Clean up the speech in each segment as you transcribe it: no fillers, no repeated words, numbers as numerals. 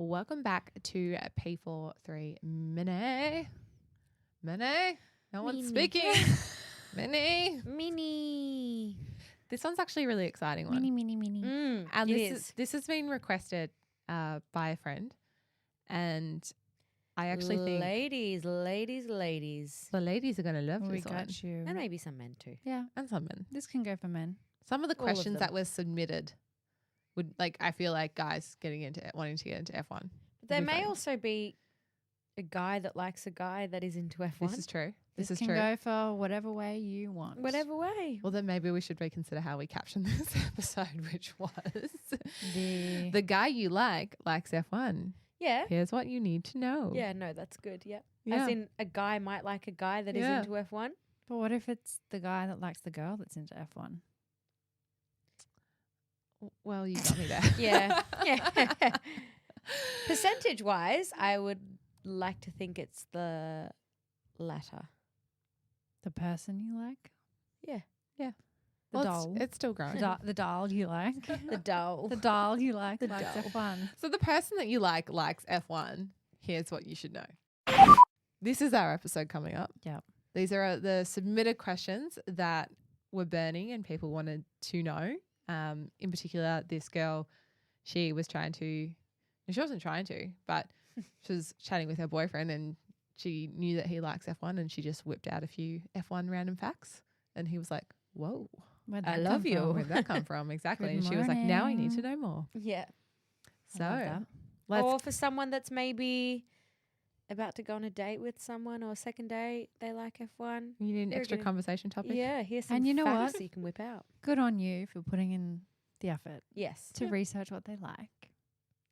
Welcome back to P43 Mini. No one's speaking. Mini. This one's actually a really exciting one. Mini. And It this has been requested by a friend. And I actually think ladies. the ladies are going to love We this one. got you. And maybe some men too. Yeah, And some men. this can go for men. Some of the All of questions them. that were submitted would, I feel like guys wanting to get into F1. But there Be may fun. also be a guy that likes a guy that is into F1. This is true. This is can true. go for whatever way you want. Whatever way. Well, then maybe we should reconsider how we caption this episode, which was The the guy you likes F1. Yeah. Here's what you need to know. Yeah, no, that's good. Yeah. Yeah. As in a guy might like a guy that is Yeah. into F1. But what if it's the guy that likes the girl that's into F1? Well, you got me there. Yeah. Yeah. Percentage wise, I would like to think it's the latter. The person you like? Yeah. The Well, doll. It's still growing. The doll you like? The doll. The doll you like The likes doll. F1. So the person that you likes F1. Here's what you should know. This is our episode coming up. Yep. These are the submitted questions that were burning and people wanted to know. In particular, this girl, she wasn't trying to, but she was chatting with her boyfriend and she knew that he likes F1 and she just whipped out a few F1 random facts. And he was like, whoa, Where'd I that love come you. from? where'd that come from? Exactly. Good And she was like, now I need to morning. know more. Yeah. I love So that. let's Or for someone that's maybe about to go on a date with someone or a second date, they like F1. you need an You're extra gonna- conversation topic. Yeah, here's some And you know facts what? you can whip out. Good on you for putting in the effort Yes. to research what they like.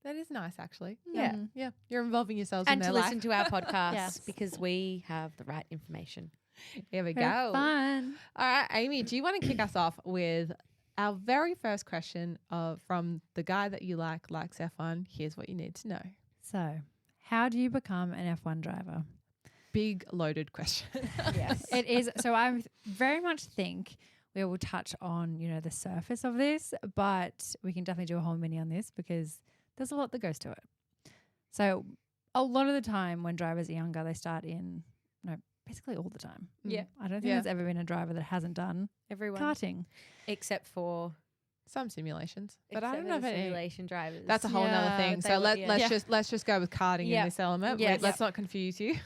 That is nice, actually. Yeah. Mm. Yeah. You're involving yourselves And in to their listen life. to our podcast Yes. because we have the right information. Here we Very go. fun. All right, Amy, do you want to kick us off with our very first question from the guy that you likes F1? Here's what you need to know. So, how do you become an F1 driver? Big loaded question. Yes. It is. So I very much think we will touch on, the surface of this, but we can definitely do a whole mini on this because there's a lot that goes to it. So a lot of the time when drivers are younger, they start in, basically all the time. Yeah. I don't think Yeah. there's ever been a driver that hasn't done Everyone karting. except for Some simulations, but I don't know if the it. simulation drivers. That's a whole nother Yeah, thing. they So would- yeah. let's just go with karting Yeah. in this element. Yes. Let's not confuse you.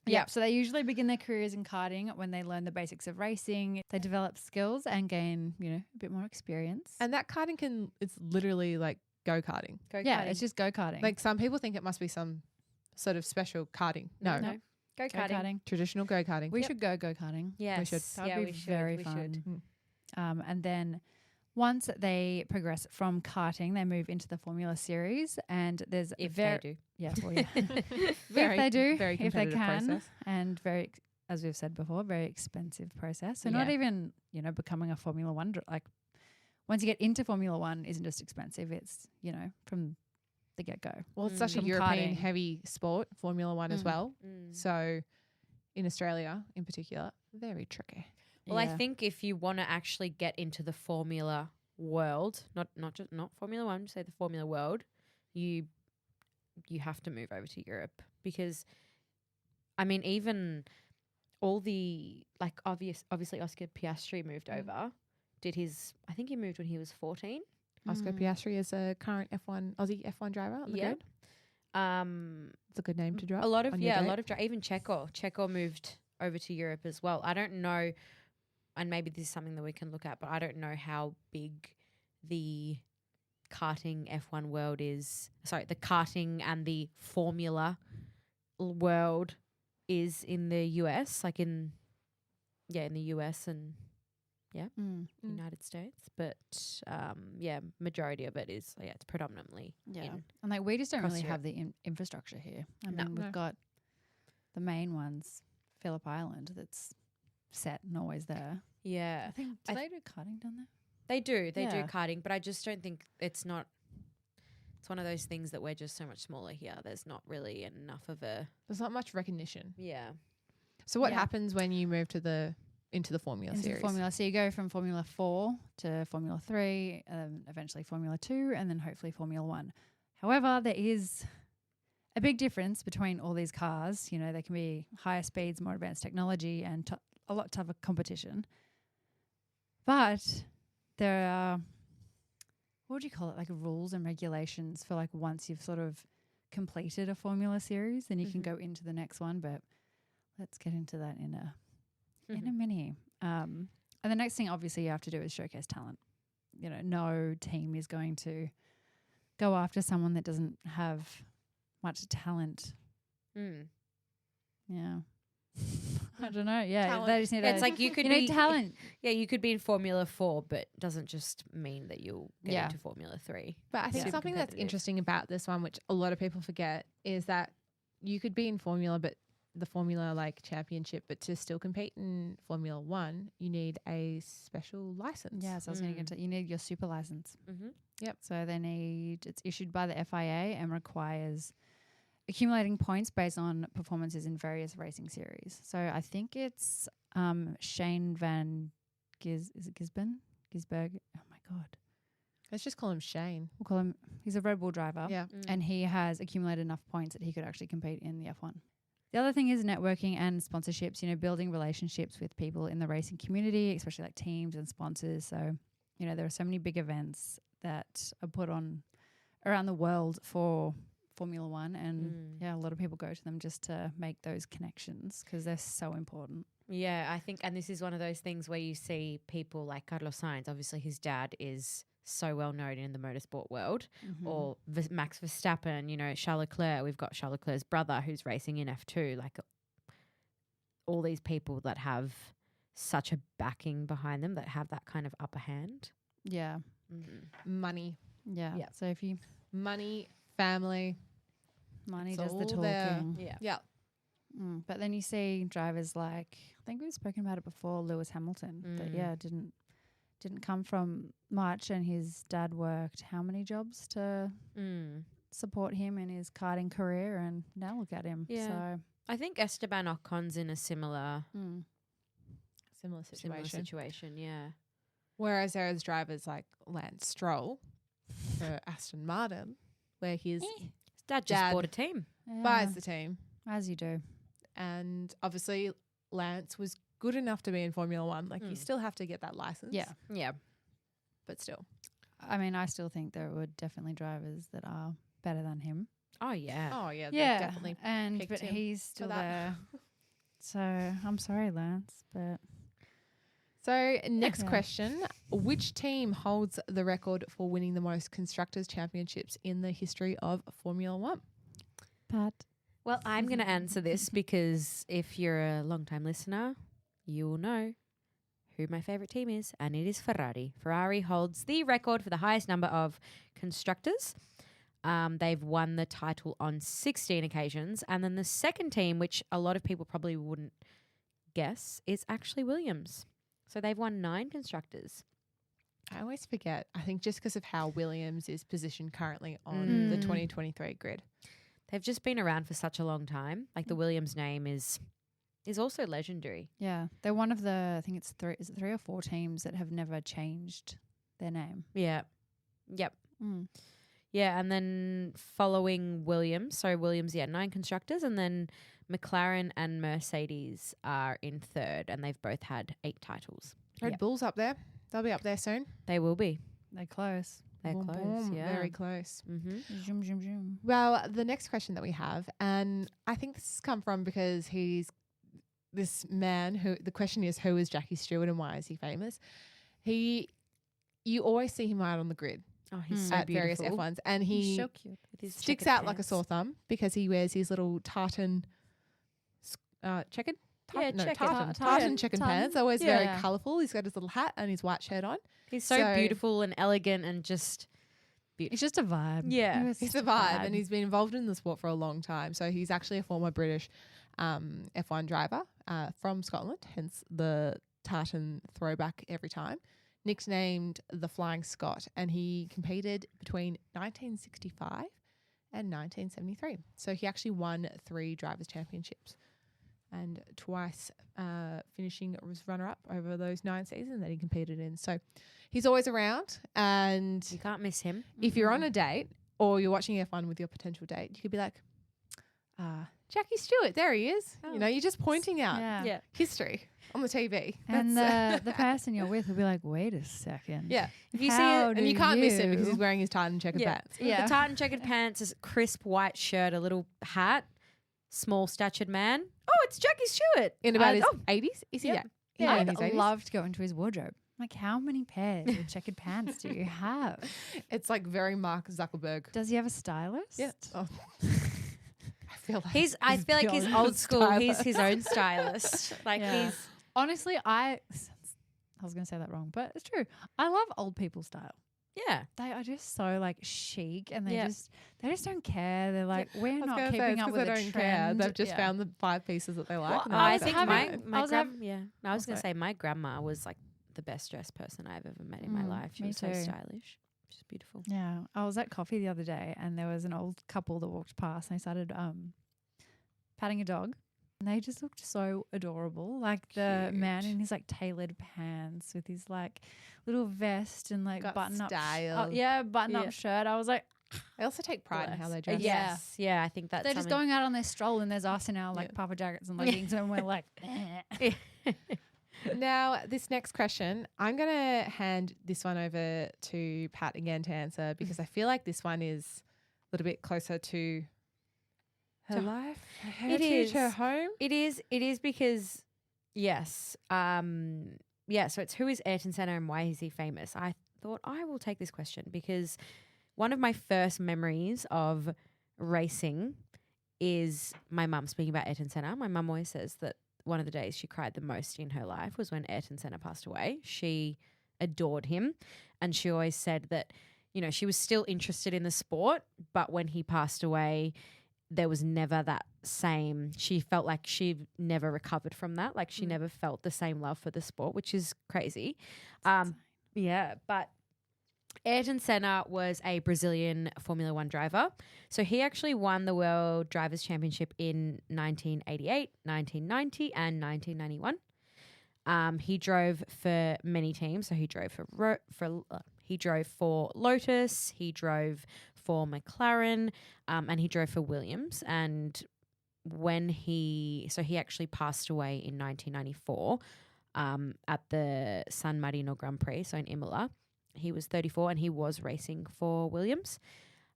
Yeah. So they usually begin their careers in karting when they learn the basics of racing. They develop skills and gain, a bit more experience. And that karting it's literally like go karting. Go yeah, karting. it's just go-karting. Like some people think it must be some sort of special karting. No, No. Go karting. go-karting. traditional go karting. We should go go-karting. Yes. should. That would yeah, be we should. very we fun. should. And then once they progress from karting, they move into the Formula Series, and there's If they do. yeah, well, yeah. Very- if they do, very if they competitive can, process. and very, as we've said before, very expensive process. So not Yeah. even becoming a Formula One once you get into Formula One, isn't just expensive; it's from the get go. Well, it's such a From European karting. heavy sport, Formula One as Mm. well. Mm. So in Australia in particular, very tricky. Well, I think if you want to actually get into the Formula world, not Formula One, say the Formula world, you have to move over to Europe because, I mean, even all the obviously Oscar Piastri moved over. I think he moved when he was 14. Oscar Piastri is a current Aussie F1 driver on the Yeah. grid. It's a good name to drop. A lot of on your date. even Checo moved over to Europe as well. I don't know, and maybe this is something that we can look at, but I don't know how big the karting F1 world is. Sorry, the karting and the Formula world is in the US, in the US and Mm. United States. But majority of it is it's predominantly Yeah, in. and we just don't across really have the infrastructure here. I No. mean, No. we've got the main ones, Phillip Island, that's set and always there. Yeah. I think I do they do karting down there? They do Yeah. karting, but I just don't think it's not. It's one of those things that we're just so much smaller here. There's not really enough of a There's not much recognition. yeah. So what Yeah. happens when you move into the Formula Into series? Formula. So you go from Formula 4 to Formula 3, eventually Formula 2, and then hopefully Formula 1. However, there is a big difference between all these cars. You know, they can be higher speeds, more advanced technology, and a lot tougher competition. But there are, what would you call it, like rules and regulations for like once you've sort of completed a Formula series, then you can go into the next one. But let's get into that in a minute. And the next thing obviously you have to do is showcase talent. You know, no team is going to go after someone that doesn't have much talent. Yeah. I don't know. Yeah. Talent. They just need It's like you could need be talent. Yeah, you could be in Formula 4, but doesn't just mean that you'll get Yeah. into Formula 3. But I think Super something that's competitive. interesting about this one, which a lot of people forget, is that you could be in Formula, but the Formula like championship, but to still compete in Formula 1, you need a special license. Yeah, so I was going to get to, you need your super license. Mm-hmm. So it's issued by the FIA and requires accumulating points based on performances in various racing series. So I think it's Shane Van is it Gisberg? Oh my God. Let's just call him Shane. We'll call him, he's a Red Bull driver. Yeah. And he has accumulated enough points that he could actually compete in the F1. The other thing is networking and sponsorships, you know, building relationships with people in the racing community, especially like teams and sponsors. So, you know, there are so many big events that are put on around the world for Formula One. And yeah, a lot of people go to them just to make those connections because they're so important. Yeah, I think, and this is one of those things where you see people like Carlos Sainz, obviously his dad is so well known in the motorsport world, or Max Verstappen, you know, Charles Leclerc. We've got Charles Leclerc's brother who's racing in F2. Like all these people that have such a backing behind them, that have that kind of upper hand. Yeah. Money. Yeah. Yeah. So if you Money, family. money It's does the all talking. there. Yeah. Yeah. But then you see drivers like, I think we've spoken about it before, Lewis Hamilton, that didn't come from much, and his dad worked how many jobs to support him in his karting career, and now look at him. Yeah. So I think Esteban Ocon's in a similar Similar situation. Yeah. Whereas there is drivers like Lance Stroll for Aston Martin, where his His dad just bought a team. buys the team. as you do. And obviously Lance was good enough to be in Formula 1. Like you still have to get that license. Yeah. Yeah. But still. I mean, I still think there were definitely drivers that are better than him. Oh, yeah. Oh yeah, they Yeah, definitely. and picked but him he's still that. there. So I'm sorry, Lance, but So next Okay. question. Which team holds the record for winning the most Constructors' Championships in the history of Formula 1? Pat. Well, I'm going to answer this because if you're a long-time listener, you will know who my favourite team is, and it is Ferrari. Ferrari holds the record for the highest number of constructors. They've won the title on 16 occasions. And then the second team, which a lot of people probably wouldn't guess, is actually Williams. So they've won 9 constructors. I always forget. I think just because of how Williams is positioned currently on the 2023 grid. They've just been around for such a long time. Like the Williams name is also legendary. Yeah, they're one of the, I think it's 3 or 4 teams that have never changed their name. Yeah. Yep. Yeah, and then following Williams, 9 constructors, and then McLaren and Mercedes are in third, and they've both had 8 titles. Red Yep. Bull's up there. They'll be up there soon. They will be. They're close. They're Boom, close, boom, yeah. Very close. Mm-hmm. Zoom, zoom, zoom. Well, the next question that we have, and I think this has come from because he's this man who, the question is, who is Jackie Stewart and why is he famous? You always see him out on the grid Oh, he's so at various beautiful. F1s, and He's he so cute. With his sticks checkered out like a pants. sore thumb because he wears his little tartan, checkered? Yeah, No, checkered. tartan. Tartan. Tartan checkered Tartan. pants. Always Yeah. very colourful. He's got his little hat and his white shirt on. He's so, So- beautiful and elegant and just It's just a vibe. Yeah. It was He's just a vibe, and he's been involved in the sport for a long time. So he's actually a former British F1 driver from Scotland, hence the tartan throwback every time. Nicknamed the Flying Scot, and he competed between 1965 and 1973. So he actually won 3 drivers' championships and twice finishing as runner-up over those 9 seasons that he competed in. So he's always around, and you can't miss him. if you're on a date or you're watching F1 with your potential date, you could be like, Jackie Stewart, there he is. Oh. You know, you're just pointing out Yeah. history on the TV. And That's- the person you're with will be like, wait a second. yeah. If you see How it, And you can't miss it because he's you- wearing his tartan checkered Yeah. pants. Yeah. the tartan checkered pants, a crisp white shirt, a little hat, small statured man. Oh, it's Jackie Stewart. In about his oh, 80s? Is he? Yep. Yeah. in I'd his 80s? love to go into his wardrobe. Like, how many pairs of checkered pants do you have? It's like very Mark Zuckerberg. Does he have a stylist? Yeah. Oh. I feel like I feel like he's beyond old the school. He's stylist. his own stylist. Like Yeah. he's Honestly, I was going to say that wrong, but it's true. I love old people style. yeah. They are just so like chic, and they Yeah. just don't care. They're like, we're I was not gonna say, keeping it's up 'cause with they the don't care. trend. They've just Yeah. found the 5 pieces that they like. Well, and I they're was like, having- my I was gram, yeah. No, I was gonna sorry. say my grandma was like the best dressed person I've ever met in my Mm, life. She me was so too. stylish. She's beautiful. Yeah, I was at coffee the other day, and there was an old couple that walked past, and they started patting a dog, and they just looked so adorable. Like the man Cute. in his like tailored pants with his like little vest and like Got button up, style. button Yeah. up shirt. I was like, They also take pride in how they dress. Yeah. Yes. Yeah, I think that's they're just something- going out on their stroll, and there's us in our like Yeah. puffer jackets and leggings, and we're like, eh. Now, this next question, I'm going to hand this one over to Pat again to answer because I feel like this one is a little bit closer to her To- life, her heritage, her is. home. It is because yes. Yeah, so it's who is Ayrton Senna and why is he famous? I thought I will take this question because one of my first memories of racing is my mum speaking about Ayrton Senna. My mum always says that one of the days she cried the most in her life was when Ayrton Senna passed away. She adored him, and she always said that, you know, she was still interested in the sport, but when he passed away, there was never that same, she felt like she never recovered from that. Like she never felt the same love for the sport, which is crazy. Yeah, but Ayrton Senna was a Brazilian Formula One driver. So he actually won the World Drivers' Championship in 1988, 1990, and 1991. He drove for many teams. So he drove he drove for Lotus, he drove for McLaren, and he drove for Williams. And when he actually passed away in 1994 at the San Marino Grand Prix, so in Imola. He was 34 and he was racing for Williams.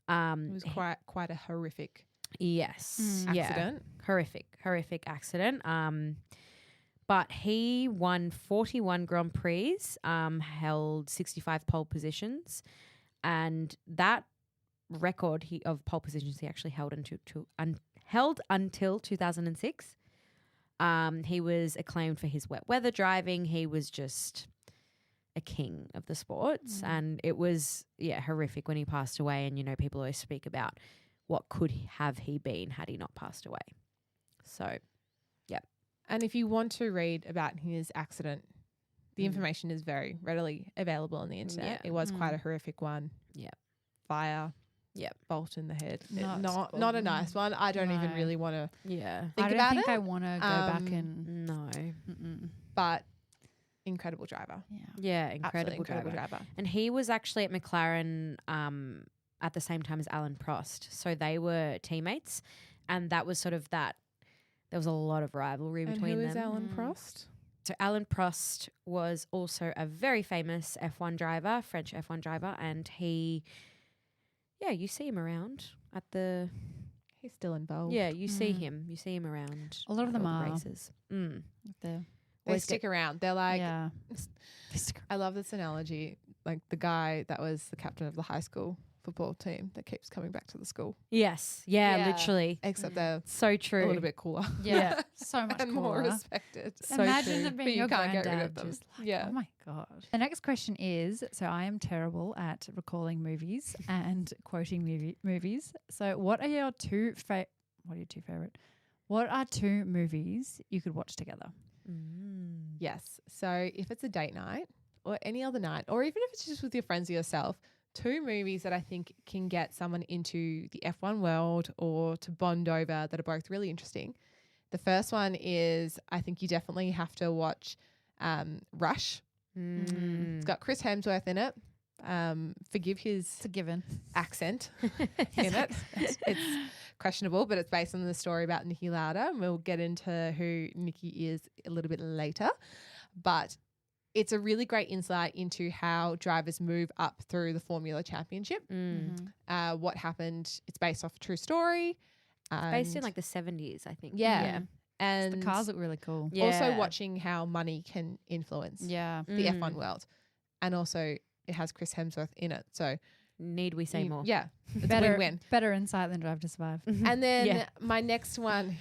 It was quite a horrific Yes. Yeah. accident. Horrific accident. But he won 41 Grand Prix, held 65 pole positions, and that record of pole positions he actually held until 2006. He was acclaimed for his wet weather driving. He was just a king of the sports, and it was horrific when he passed away. And you know, people always speak about what could have he been had he not passed away. So And if you want to read about his accident, the information is very readily available on the internet. Yeah. It was quite a horrific one. Yep. Fire. Yep. Bolt in the head. Not- Not a nice one. I don't even No. really want to yeah, think I don't about think it. I want to go back and. no, But incredible driver. Yeah. yeah, Absolutely incredible driver. driver. And he was actually at McLaren at the same time as Alan Prost, so they were teammates, and that was sort of that. There was a lot of rivalry And between who them. is Alan Prost? So Alan Prost was also a very famous F1 driver, French F1 driver, and he, you see him around at the, He's still involved. you see him around. A lot of at them all the are. races. The, They Always stick around. They're like, yeah. I love this analogy. Like the guy that was the captain of the high school football team that keeps coming back to the school, Yes, Yeah. literally, except they're so a true. little bit cooler Yeah. So much and more cooler. respected. So Imagine true. them But being you your can't get rid granddad. of them. Just like, Yeah. oh my God. The next question is, so I am terrible at recalling movies and quoting movies. So what are your two favorite? What are two movies you could watch together? Yes. So if it's a date night or any other night, or even if it's just with your friends or yourself, two movies that I think can get someone into the F1 world or to bond over that are both really interesting. The first one is, I think you definitely have to watch Rush. It's got Chris Hemsworth in it. Forgive his It's a given. accent in it. It's questionable, but it's based on the story about Niki Lauda, and we'll get into who Niki is a little bit later. But it's a really great insight into how drivers move up through the Formula Championship. Mm-hmm. What happened? It's based off a true story. Based in and- like the 70s, I think. yeah, and The cars look really cool. Yeah. also watching how money can influence Yeah. the Mm. F1 world, and also it has Chris Hemsworth in it, so Need we say more? Yeah, it's a Better, win-win. better insight than Drive to Survive. And then Yeah. my next one,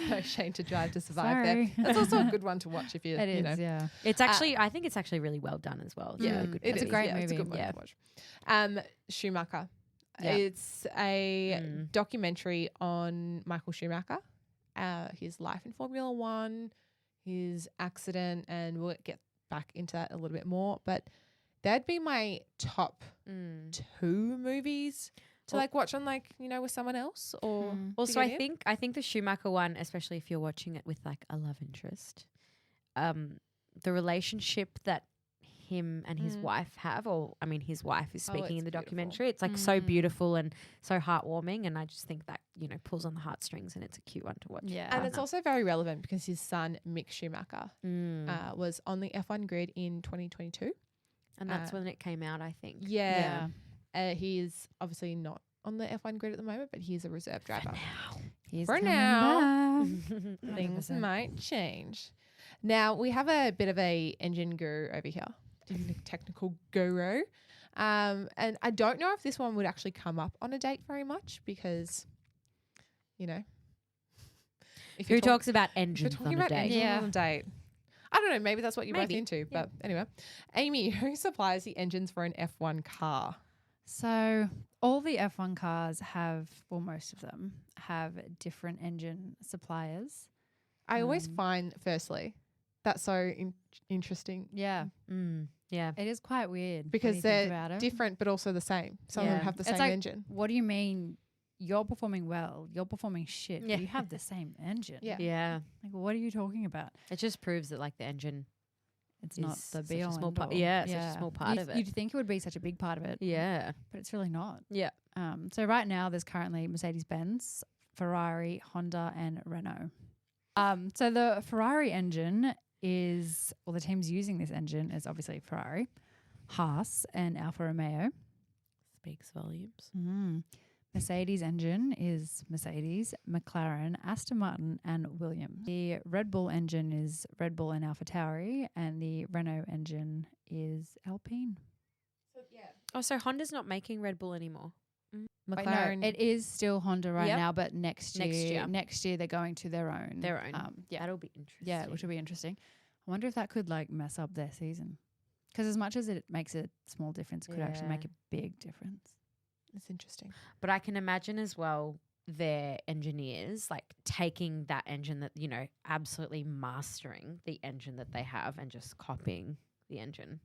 no shame to Drive to Survive. Sorry. There, that's also a good one to watch if you, It you is, know. yeah. It's actually, I think it's actually really well done as well. It's Yeah, really good. it It's a is. great Yeah, it's a movie. good one Yeah. to watch. Schumacher. Yeah. It's a Mm. documentary on Michael Schumacher, his life in Formula One, his accident, and we'll get back into that a little bit more. But that'd be my top Mm. 2 movies to Well- like watch on like, you know, with someone else or Mm. to Also, get in. I think the Schumacher one, especially if you're watching it with like a love interest, the relationship that him and his Mm. wife have, or I mean, his wife is Oh, speaking it's in the beautiful. documentary. It's like so Mm. beautiful and so heartwarming, and I just think that pulls on the heartstrings, and it's a cute one to watch. Yeah. And it's also very relevant because his son, Mick Schumacher, Mm. was on the F1 grid in 2022. And that's uh, when it came out, I think. Yeah. He is obviously not on the F1 grid at the moment, but he's a reserve driver. He's For coming now. back. Things 100%. might change. Now, we have a bit of a engine guru over here, technical guru. And I don't know if this one would actually come up on a date very much because, you know. If Who you're talk- talks about if you're engines talking on a about date? engines Yeah. on a date. I don't know. Maybe that's what you're both Maybe, into. yeah. But anyway, Amy, who supplies the engines for an F1 car? So all the F1 cars have, well, most of them have different engine suppliers. I always Um, find, firstly, that's so interesting Yeah, Yeah. it is quite weird when because you think they're about it. different but also the same. Some of them Yeah. have the It's same like- engine. What do you mean? You're performing well. You're performing shit. Yeah. But you have the same engine. Yeah. Yeah. Like, what are you talking about? It just proves that like the engine It's not is the such be a all small end part- all. yeah, such a small part of it. You'd think it would be such a big part of it. Yeah. But it's really not. Yeah. So right now there's currently Mercedes-Benz, Ferrari, Honda, and Renault. So the Ferrari engine is, well, the teams using this engine is obviously Ferrari, Haas, and Alfa Romeo. Speaks volumes. Mercedes engine is Mercedes, McLaren, Aston Martin, and Williams. The Red Bull engine is Red Bull and AlphaTauri, and the Renault engine is Alpine. Oh, so Honda's not making Red Bull anymore. Wait, McLaren. no, it is still Honda right Yep. now, but next year, Next year. they're going to their own. Their own. Yeah, That'll be interesting. yeah, which will be interesting. I wonder if that could like mess up their season, because as much as it makes a small difference, it could actually make Yeah. a big difference. It's interesting. But I can imagine as well their engineers like taking that engine that, absolutely mastering the engine that they have and just copying the engine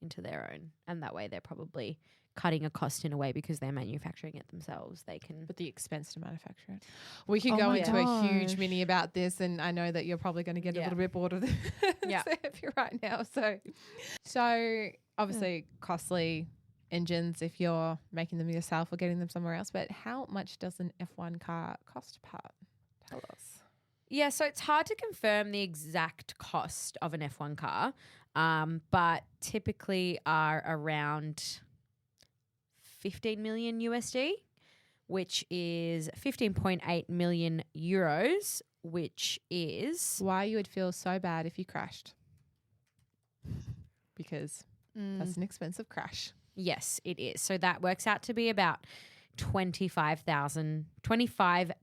into their own. And that way they're probably cutting a cost in a way because they're manufacturing it themselves. They can. But the expense to manufacture it. We could Oh go my into a huge gosh. mini about this, and I know that you're probably going to get a Yeah. little bit bored of this Yeah. right now. So obviously costly engines if you're making them yourself or getting them somewhere else. But how much does an F1 car cost, Pat? Tell us. Yeah, so it's hard to confirm the exact cost of an F1 car, but typically are around 15 million USD, which is 15.8 million euros, which is Why you would feel so bad if you crashed? Because that's an expensive crash. yes, it is. So that works out to be about 25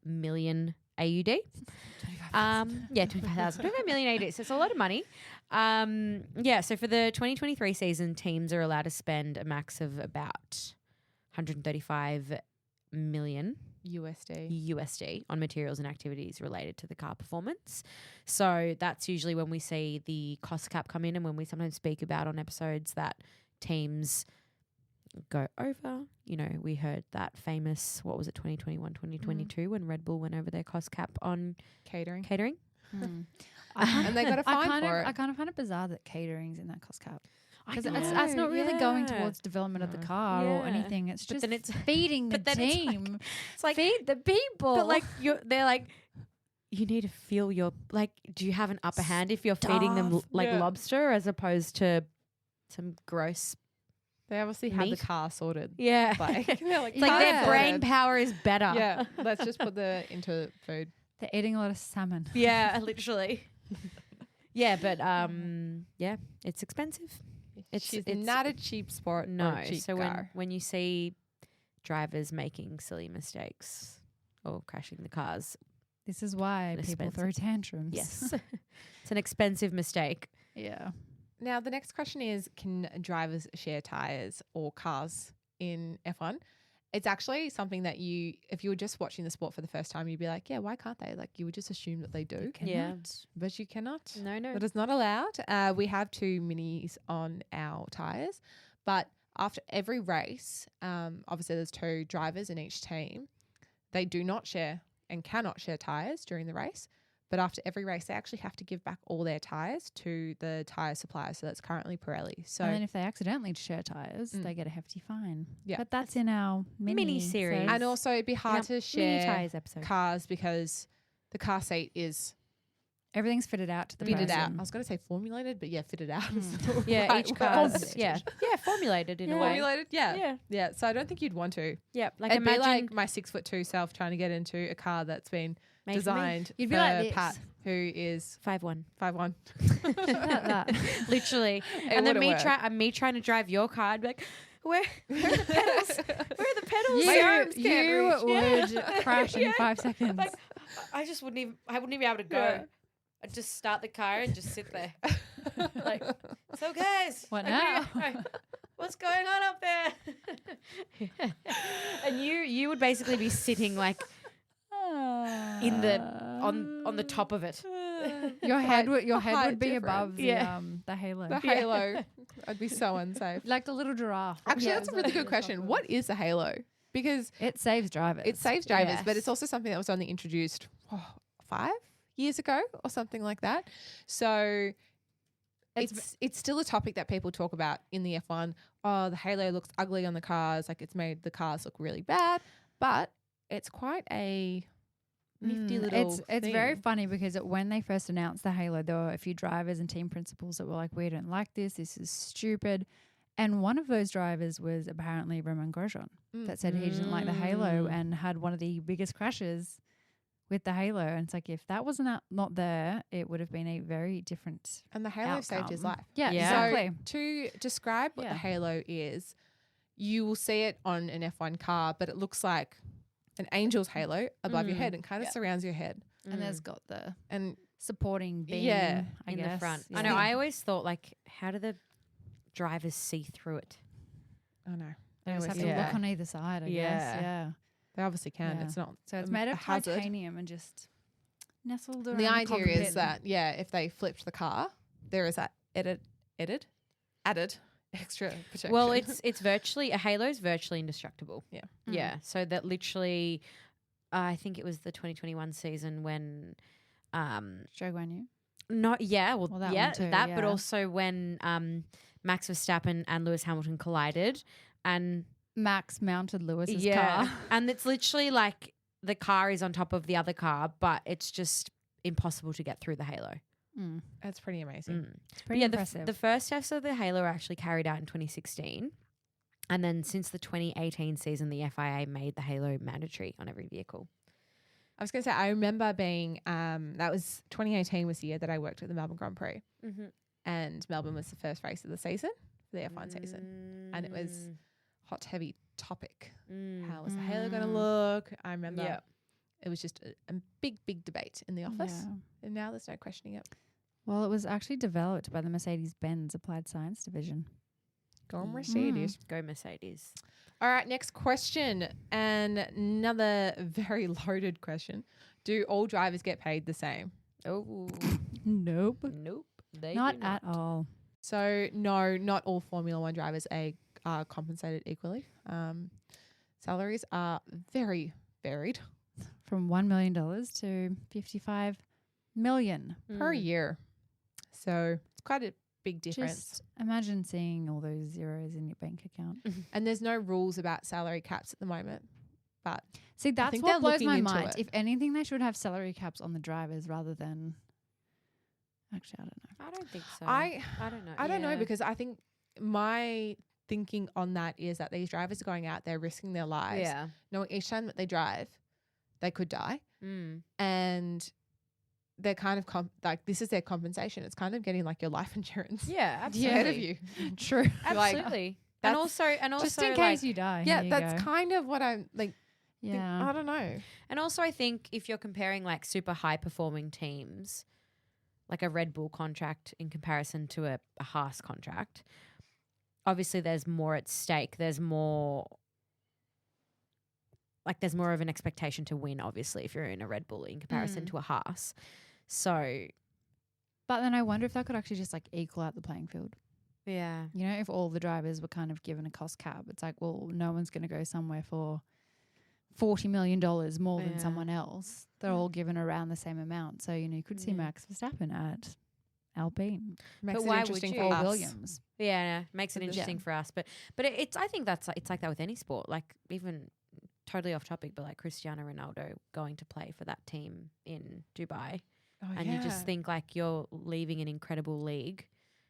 million AUD. 25 million AUD. So it's a lot of money. So for the 2023 season, teams are allowed to spend a max of about 135 million USD on materials and activities related to the car performance. So that's usually when we see the cost cap come in, and when we sometimes speak about on episodes that teams go over. We heard that famous, 2021, 2022, when Red Bull went over their cost cap on Catering. catering. Mm. And they got a fine for it. I kind of find it bizarre that catering's in that cost cap. Because it's not really going towards development of the car or Yeah. anything. It's But just then it's- feeding the but then it's like- team. It's like, Feed the people. but like they're like, you need to feel your like. Do you have an upper hand if you're feeding them Stuff. like Yeah. lobster as opposed to some gross? They obviously had the Meat. car sorted. Yeah, Like, they're like, it's like Yeah. their brain power is better. Yeah, let's just put the into food. They're eating a lot of salmon. yeah, literally. Yeah, but yeah, it's expensive. She's it's- not a cheap sport. No, or a cheap so car. when you see drivers making silly mistakes or crashing the cars, This is why people throw Expensive. tantrums. yes, it's an expensive mistake. Yeah. Now, the next question is, can drivers share tyres or cars in F1? It's actually something that if you were just watching the sport for the first time, you'd be like, yeah, why can't they? Like, you would just assume that they do, Yeah. but you cannot. No, That is not allowed. We have 2 minis on our tyres, but after every race, obviously there's 2 drivers in each team. They do not share and cannot share tyres during the race. But after every race, they actually have to give back all their tyres to the tyre supplier. So that's currently Pirelli. So And then if they accidentally share tires, Mm. they get a hefty fine. Yeah. But that's in our Mini-series. and also it'd be hard to Mini share tires episode. cars because the car seat is everything's fitted out to the fitted out. person. I was going to say formulated, but yeah, fitted out. is the Yeah, right each word. car's yeah formulated in a way. Formulated, yeah. Yeah, Yeah. So I don't think you'd want to. yeah. Like It'd imagine be like my 6'2" self trying to get into a car that's been made for me. designed You'd for be like this. Pat, who is 5'1". 5'1". Like that. Literally. It And then wouldn't work. me trying to drive your car, I'd be like, where are the pedals? Where are the pedals? You, My arms can't you reach. would Yeah. crash in Yeah. 5 seconds. Like, I just wouldn't even be able to go. Yeah. I'd just start the car and just sit there. Like, so guys, What what's going on up there? And you would basically be sitting like in the on the top of it. your head would height be difference. above Yeah. the halo. The halo. I'd be so unsafe. Like the little giraffe. Actually, Yeah, that's a so really it's good on top question. of- What is a halo? Because It saves drivers. it saves drivers, but Yes. it's also something that was only introduced 5 years ago or something like that. So it's still a topic that people talk about in the F1. Oh, the halo looks ugly on the cars. Like it's made the cars look really bad, but it's quite a nifty little It's very thing. funny because when they first announced the halo, there were a few drivers and team principals that were like, "We don't like this. This is stupid." And one of those drivers was apparently Romain Grosjean Mm. that said he didn't like the halo Mm. and had one of the biggest crashes with the halo. And it's like if that wasn't not there, it would have been a very different And the halo saved his outcome. life. Yeah, Yeah. exactly. To describe what Yeah. the halo is, you will see it on an F1 car, but it looks like an angel's halo above your Mm. head and kind of Yeah. surrounds your head. And there's got the And supporting beam, Yeah, I in guess. the front. Yeah. I know. I always thought like, how do the drivers see through it? I know They just have always to Yeah. look on either side, I guess. Yeah. Yeah. they obviously can. Yeah. It's not. So it's um, made a of hazard. titanium and just nestled around The idea cockpit. is that if they flipped the car, there is that added extra protection. Well, it's virtually a halo is virtually indestructible. Yeah. Yeah. So that literally, I think it was the 2021 season when, Zhou Guanyu. not Well, that one too, but yeah. also when Max Verstappen and Lewis Hamilton collided, and Max mounted Lewis's car. and it's literally like the car is on top of the other car, but it's just impossible to get through the halo. Mm. That's pretty amazing. Mm. It's But pretty yeah, impressive. the first tests of the halo were actually carried out in 2016. And then since the 2018 season, the FIA made the halo mandatory on every vehicle. I was going to say, I remember being, that was 2018 was the year that I worked at the Melbourne Grand Prix, and Melbourne was the first race of the season for the F1 season. And it was hot, heavy topic. How was the halo going to look? I remember Yeah. it was just a big, big debate in the office. Yeah. And now there's no questioning it. Well, it was actually developed by the Mercedes-Benz Applied Science Division. Go on, Mercedes. Go Mercedes. All right, next question. And another very loaded question. Do all drivers get paid the same? Oh, Nope. nope. They Not do not. at all. So, no, not all Formula One drivers are compensated equally. Salaries are very varied From $1 million to $55 million. per year. So, it's quite a big difference. Just imagine seeing all those zeros in your bank account. And there's no rules about salary caps at the moment. But See, that's think what they're blows looking my into mind. it. If anything, they should have salary caps on the drivers rather than. Actually, I don't know. I don't think so. I don't know. I don't know Yeah. because I think my thinking on that is that these drivers are going out, they're risking their lives, Yeah. knowing each time that they drive, they could die, Mm. and they're kind of like this is their compensation. It's kind of getting like your life insurance Yeah, absolutely. ahead of you. True. Like, Absolutely. that's- and also Just in like, case you die. Yeah, here you that's go. kind of what I'm like. Yeah. I don't know. And also, I think if you're comparing like super high performing teams, like a Red Bull contract in comparison to a Haas contract, obviously there's more at stake. There's more of an expectation to win, obviously, if you're in a Red Bull in comparison to a Haas. So, But then I wonder if that could actually just like equal out the playing field. yeah. You know, if all the drivers were kind of given a cost cap, it's like, well, no one's going to go somewhere for $40 million more than Yeah. someone else. They're all given around the same amount. So, you know, you could see Yeah. Max Verstappen at Alpine Makes it why would interesting you? for or us. Williams. Yeah, makes it Yeah. interesting for us. But it's I think it's like that with any sport. Like even totally off topic, but like Cristiano Ronaldo going to play for that team in Dubai, Oh, and you just think like you're leaving an incredible league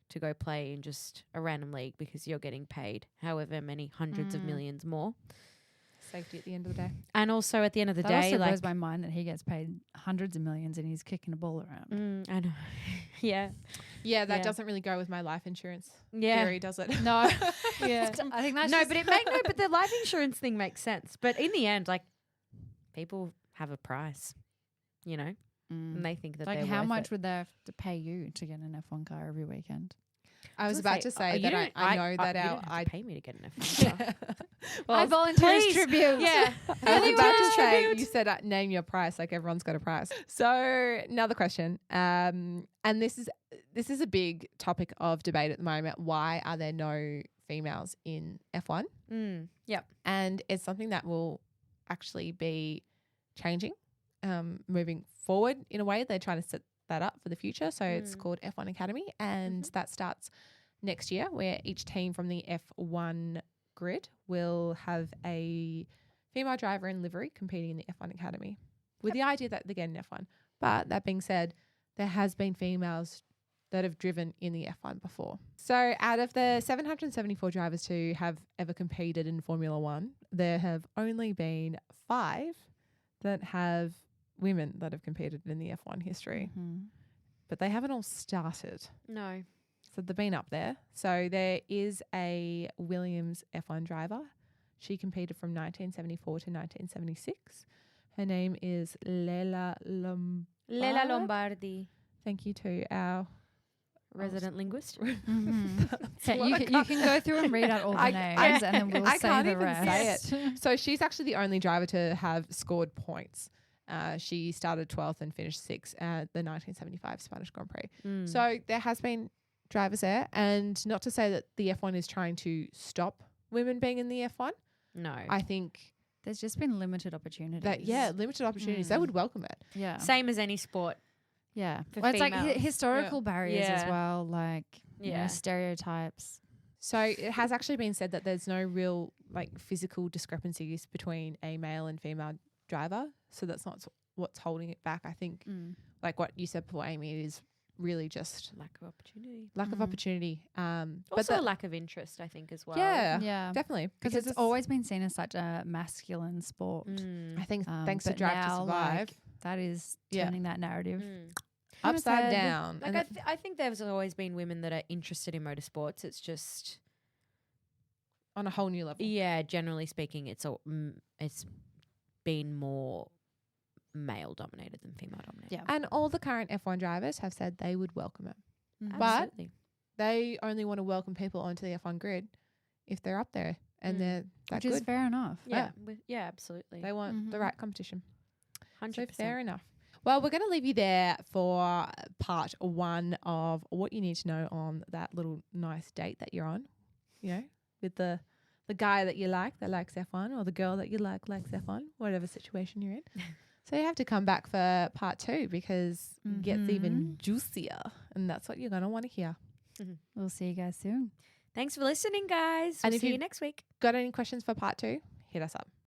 to go play in just a random league because you're getting paid however many hundreds of millions more. safety at the end of the day. And also at the end of the That day, also like blows my mind that he gets paid hundreds of millions and he's kicking a ball around. I know, yeah, Yeah, that Yeah. doesn't really go with my life insurance yeah. theory, does it? No. Yeah. I think that's No, just- but the life insurance thing makes sense. But in the end, like people have a price, you know, Mm. and they think that Like, they're how worth much it. would they have to pay you to get an F1 car every weekend? I was about to say you that don't- I know that you our don't have I to pay me to get an F1 car. I volunteer as please. tribute. Yeah, I was Really about to well say, tribute. you said name your price, like everyone's got a price. So another question, and this is a big topic of debate at the moment. Why are there no females in F1? Yep. And it's something that will actually be changing, moving forward in a way. They're trying to set that up for the future. So it's called F1 Academy, and that starts next year, where each team from the F1 grid will have a female driver in livery competing in the F1 Academy, with the idea that they get an F1. But that being said, there has been females that have driven in the F1 before. So out of the 774 drivers to have ever competed in Formula One, there have only been 5 that have women that have competed in the F1 history, Mhm. but they haven't all started. No. So they've been up there. So there is a Williams F1 driver. She competed from 1974 to 1976. Her name is Lela Bard? Lombardi, Thank you to our resident linguist. Mhm. Okay, what you can go through and read out all the I- names and then we'll I say can't the even rest. say So she's actually the only driver to have scored points. She started 12th and finished 6th at the 1975 Spanish Grand Prix. Mm. So there has been drivers there, and not to say that the F1 is trying to stop women being in the F1. no. I think There's just been limited opportunities. that limited opportunities, they would welcome it. Yeah. Same as any sport. Yeah. For Well, it's like females. historical barriers as Yeah. well, like you know, Yeah. stereotypes. So it has actually been said that there's no real like physical discrepancies between a male and female driver. So that's not what's holding it back. I think like what you said before, Amy, it is really just Lack of opportunity. lack of opportunity. But Also a lack of interest, I think, as well. yeah, Yeah. definitely. Because it's always been seen as such a masculine sport. Mm. I think thanks to But Drive to now, Survive, like, that is Yeah. turning that narrative. Mm. upside said- down. Like And I think there's always been women that are interested in motorsports. It's just, on a whole new level. yeah, generally speaking, it's been more male dominated than female dominated. Yeah. And all the current F1 drivers have said they would welcome it. Mhm. But Absolutely. They only want to welcome people onto the F1 grid if they're up there and Mm. they're that Which is good. fair enough. Yeah, yeah, absolutely. They want the Mhm. right competition. 100%. So fair enough. Well, we're going to leave you there for part 1 of what you need to know on that little nice date that you're on, you know, with the guy that you like that likes F1, or the girl that you like likes F1, whatever situation you're in. So you have to come back for part 2 because it gets even juicier, and that's what you're going to want to hear. We'll see you guys soon. Thanks for listening, guys. And We'll if see you- you next week. Got any questions for part 2? Hit us up.